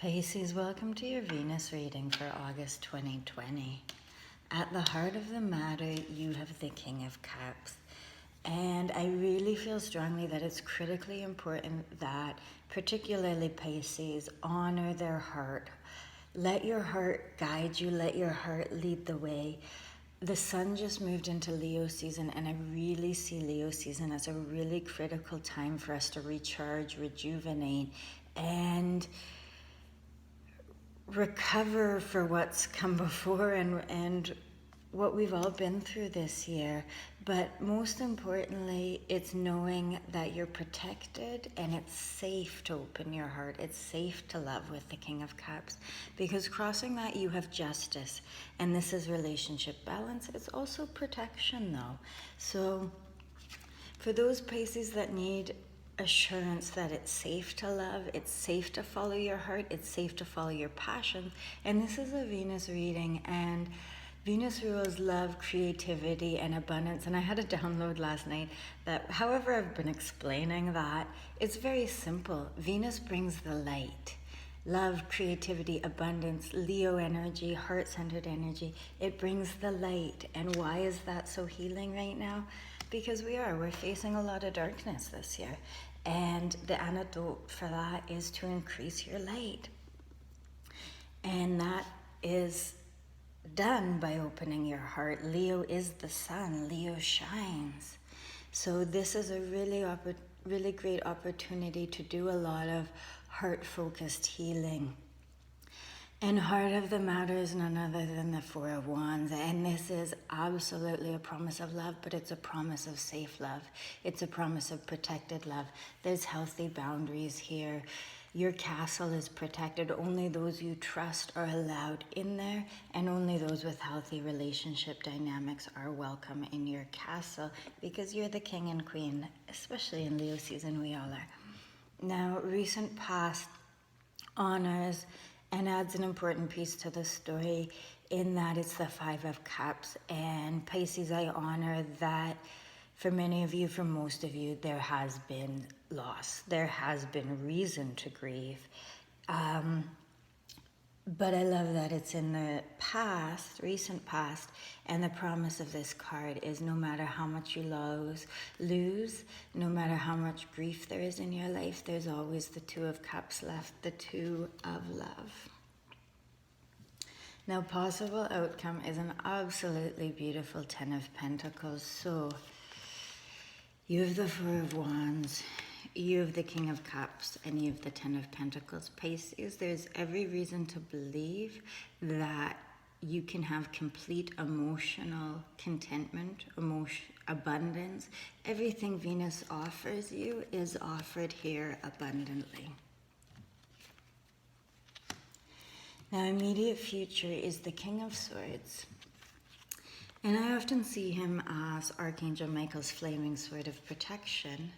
Pisces, welcome to your Venus reading for August 2020. At the heart of the matter, you have the King of Cups. And I really feel strongly that it's critically important that, particularly Pisces, honor their heart. Let your heart guide you, let your heart lead the way. The sun just moved into Leo season, and I really see Leo season as a really critical time for us to recharge, rejuvenate, and recover for what's come before and what we've all been through this year. But most importantly, it's knowing that you're protected and it's safe to open your heart. It's safe to love with the King of Cups, because crossing that, you have justice, and this is relationship balance. It's also protection though. So for those Pisces that need assurance that it's safe to love, it's safe to follow your heart, it's safe to follow your passion. And this is a Venus reading, and Venus rules love, creativity, and abundance. And I had a download last night that, however I've been explaining that, it's very simple. Venus brings the light. Love, creativity, abundance, Leo energy, heart-centered energy. It brings the light. And why is that so healing right now? Because we're facing a lot of darkness this year. And the antidote for that is to increase your light. And that is done by opening your heart. Leo is the sun. Leo shines. So this is a really great opportunity to do a lot of heart-focused healing. And heart of the matter is none other than the Four of Wands. And this is absolutely a promise of love, but it's a promise of safe love. It's a promise of protected love. There's healthy boundaries here. Your castle is protected. Only those you trust are allowed in there, and only those with healthy relationship dynamics are welcome in your castle, because you're the king and queen, especially in Leo season, we all are. Now, recent past honors and adds an important piece to the story in that it's the Five of Cups. And Pisces, I honor that for many of you, for most of you, there has been loss. There has been reason to grieve. But I love that it's in the past, recent past, and the promise of this card is no matter how much you lose, no matter how much grief there is in your life, there's always the Two of Cups left, the Two of Love. Now, possible outcome is an absolutely beautiful Ten of Pentacles. So you have the Four of Wands, you have the King of Cups, and you have the Ten of Pentacles. Pisces, there's every reason to believe that you can have complete emotional contentment, abundance. Everything Venus offers you is offered here abundantly. Now, immediate future is the King of Swords. And I often see him as Archangel Michael's flaming sword of protection.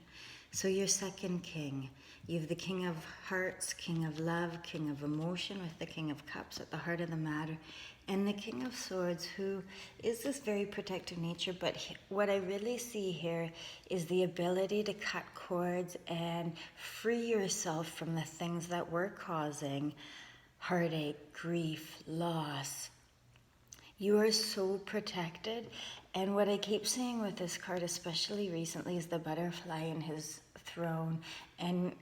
So your second king, you have the King of Hearts, King of Love, King of Emotion, with the King of Cups at the heart of the matter, and the King of Swords, who is this very protective nature. But what I really see here is the ability to cut cords and free yourself from the things that were causing heartache, grief, loss. You are so protected. And what I keep seeing with this card, especially recently, is the butterfly in his throne. And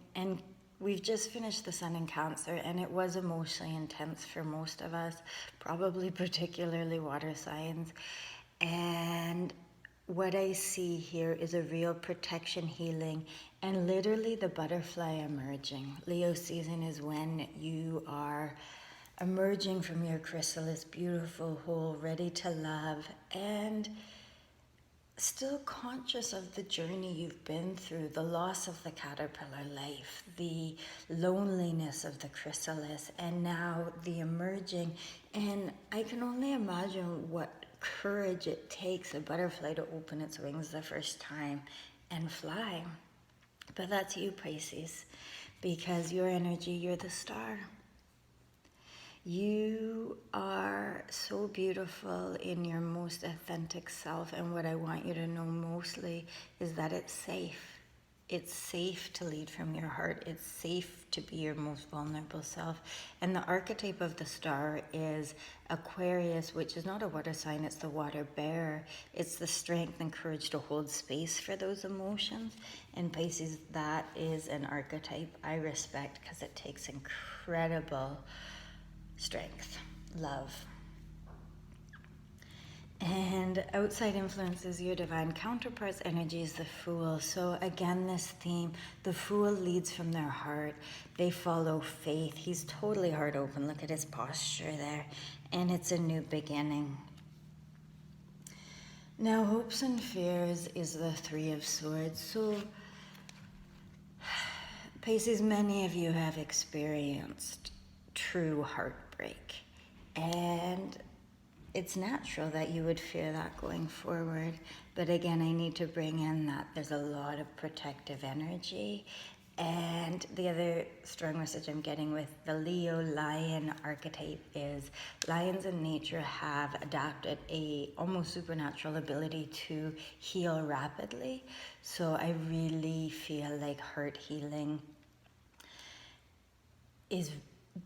we've just finished the sun in Cancer, and it was emotionally intense for most of us, probably particularly water signs. And what I see here is a real protection, healing, and literally the butterfly emerging. Leo season is when you are emerging from your chrysalis, beautiful, whole, ready to love, and still conscious of the journey you've been through, the loss of the caterpillar life, the loneliness of the chrysalis, and now the emerging. And I can only imagine what courage it takes a butterfly to open its wings the first time and fly. But that's you, Pisces, because your energy, you're the star. You are so beautiful in your most authentic self, and what I want you to know mostly is that it's safe. It's safe to lead from your heart. It's safe to be your most vulnerable self. And the archetype of the star is Aquarius, which is not a water sign, it's the water bearer. It's the strength and courage to hold space for those emotions. And Pisces, that is an archetype I respect because it takes incredible strength, love. And outside influences, your divine counterpart's energy is the Fool. So again, this theme, the Fool leads from their heart. They follow faith. He's totally heart open. Look at his posture there. And it's a new beginning. Now, hopes and fears is the Three of Swords. So, Pisces, many of you have experienced true heartbreak. And it's natural that you would fear that going forward. But again, I need to bring in that there's a lot of protective energy. And the other strong message I'm getting with the Leo lion archetype is lions in nature have adapted a almost supernatural ability to heal rapidly. So I really feel like heart healing is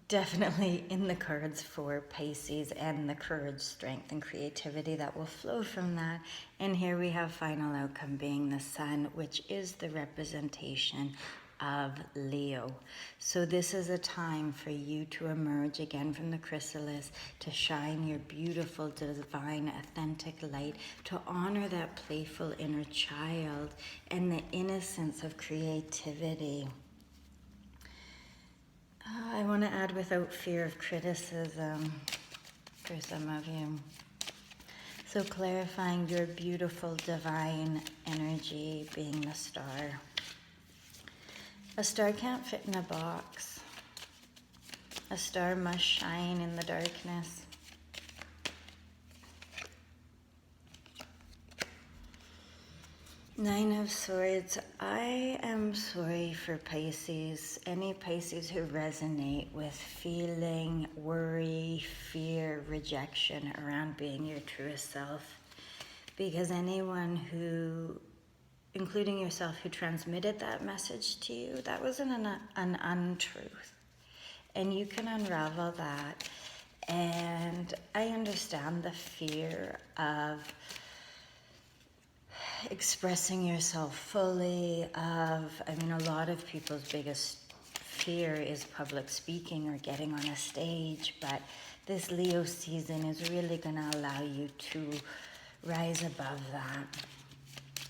definitely in the cards for Pisces, and the courage, strength, and creativity that will flow from that. And here we have final outcome being the Sun, which is the representation of Leo. So this is a time for you to emerge again from the chrysalis, to shine your beautiful, divine, authentic light, to honor that playful inner child and the innocence of creativity. I want to add without fear of criticism for some of you. So clarifying your beautiful divine energy being the star. A star can't fit in a box. A star must shine in the darkness. Nine of Swords. I am sorry for Pisces. Any Pisces who resonate with feeling worry, fear, rejection around being your truest self. Because anyone who, including yourself, who transmitted that message to you, that wasn't an untruth. And you can unravel that. And I understand the fear of expressing yourself fully, a lot of people's biggest fear is public speaking or getting on a stage, but this Leo season is really going to allow you to rise above that.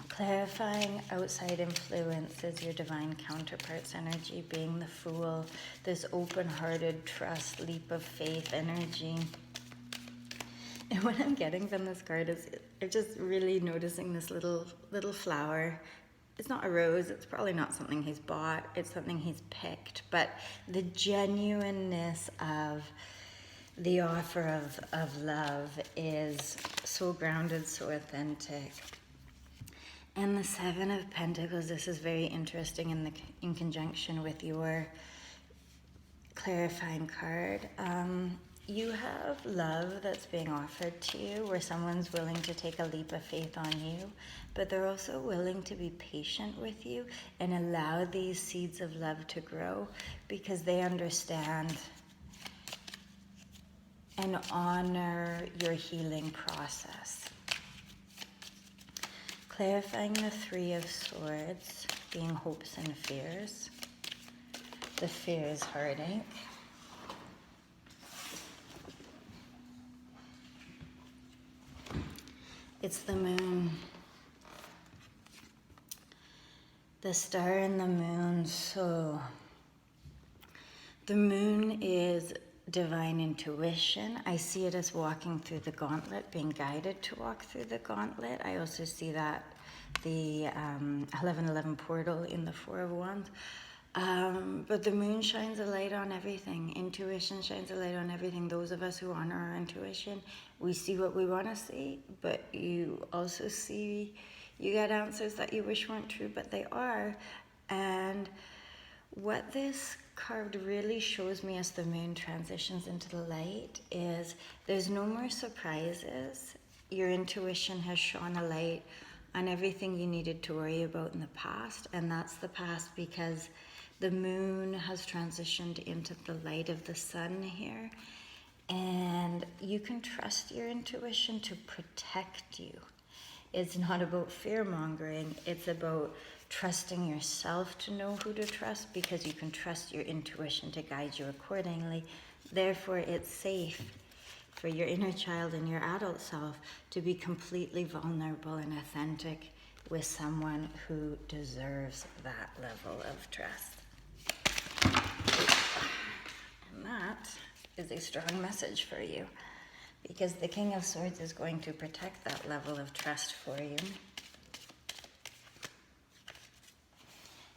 Clarifying outside influences, your divine counterpart's energy being the Fool, this open-hearted trust, leap of faith energy. And what I'm getting from this card is I'm just really noticing this little flower. It's not a rose, it's probably not something he's bought, it's something he's picked, but the genuineness of the offer of love is so grounded, so authentic. And the Seven of Pentacles, this is very interesting in conjunction with your clarifying card. You have love that's being offered to you where someone's willing to take a leap of faith on you, but they're also willing to be patient with you and allow these seeds of love to grow because they understand and honor your healing process. Clarifying the Three of Swords, being hopes and fears. The fear is heartache. It's the moon. The star and the moon. So the moon is divine intuition. I see it as walking through the gauntlet, being guided to walk through the gauntlet. I also see that the 1111 portal in the Four of Wands. But the moon shines a light on everything. Intuition shines a light on everything. Those of us who honor our intuition, we see what we want to see, but you also see, you get answers that you wish weren't true, but they are. And what this card really shows me as the moon transitions into the light is there's no more surprises. Your intuition has shone a light on everything you needed to worry about in the past. And that's the past because the moon has transitioned into the light of the sun here. And you can trust your intuition to protect you. It's not about fear-mongering. It's about trusting yourself to know who to trust, because you can trust your intuition to guide you accordingly. Therefore, it's safe for your inner child and your adult self to be completely vulnerable and authentic with someone who deserves that level of trust. And that is a strong message for you, because the King of Swords is going to protect that level of trust for you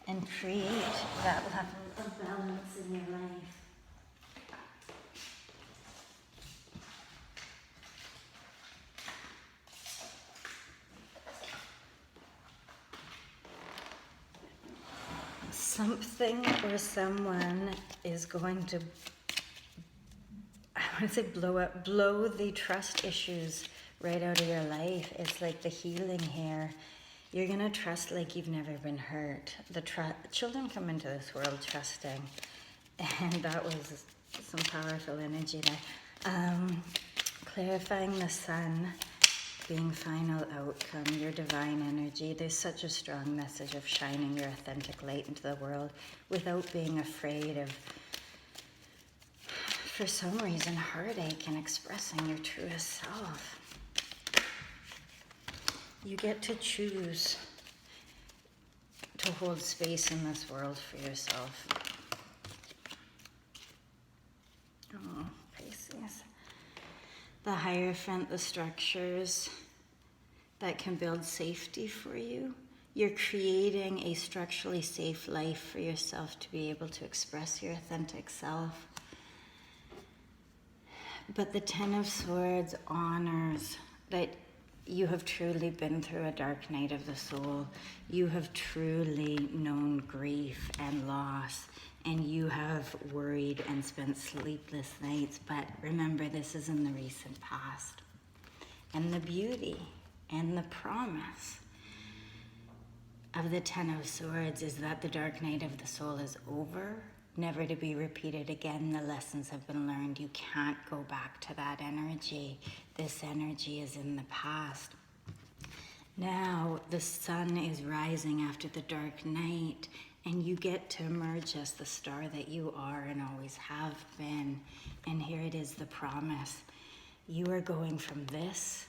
and create that level of balance in your life. Something or someone is going to, I want to say, blow the trust issues right out of your life. It's like the healing here. You're going to trust like you've never been hurt. Children come into this world trusting, and that was some powerful energy there. Clarifying the sun being final outcome, your divine energy. There's such a strong message of shining your authentic light into the world without being afraid of, for some reason, heartache and expressing your truest self. You get to choose to hold space in this world for yourself. Oh, Pisces. The Hierophant, the structures that can build safety for you. You're creating a structurally safe life for yourself to be able to express your authentic self. But the Ten of Swords honors that you have truly been through a dark night of the soul. You have truly known grief and loss, and you have worried and spent sleepless nights. But remember, this is in the recent past. And the beauty and the promise of the Ten of Swords is that the dark night of the soul is over, never to be repeated again. The lessons have been learned. You can't go back to that energy. This energy is in the past. Now the sun is rising after the dark night, and you get to emerge as the star that you are and always have been. And here it is, the promise. You are going from this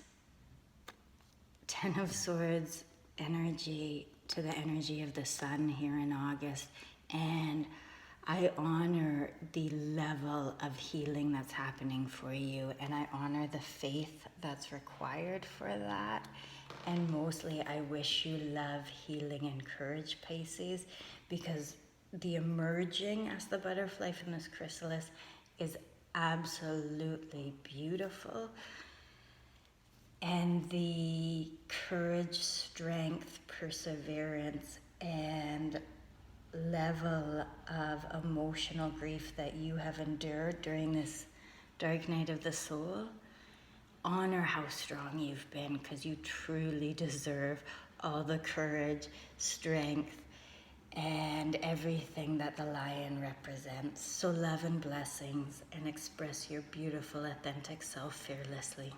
Ten of Swords energy to the energy of the sun here in August. And I honor the level of healing that's happening for you, and I honor the faith that's required for that. And mostly, I wish you love, healing, and courage, Pisces, because the emerging as the butterfly from this chrysalis is absolutely beautiful. And the courage, strength, perseverance, and level of emotional grief that you have endured during this dark night of the soul, honor how strong you've been, because you truly deserve all the courage, strength, and everything that the lion represents. So love and blessings, and express your beautiful, authentic self fearlessly.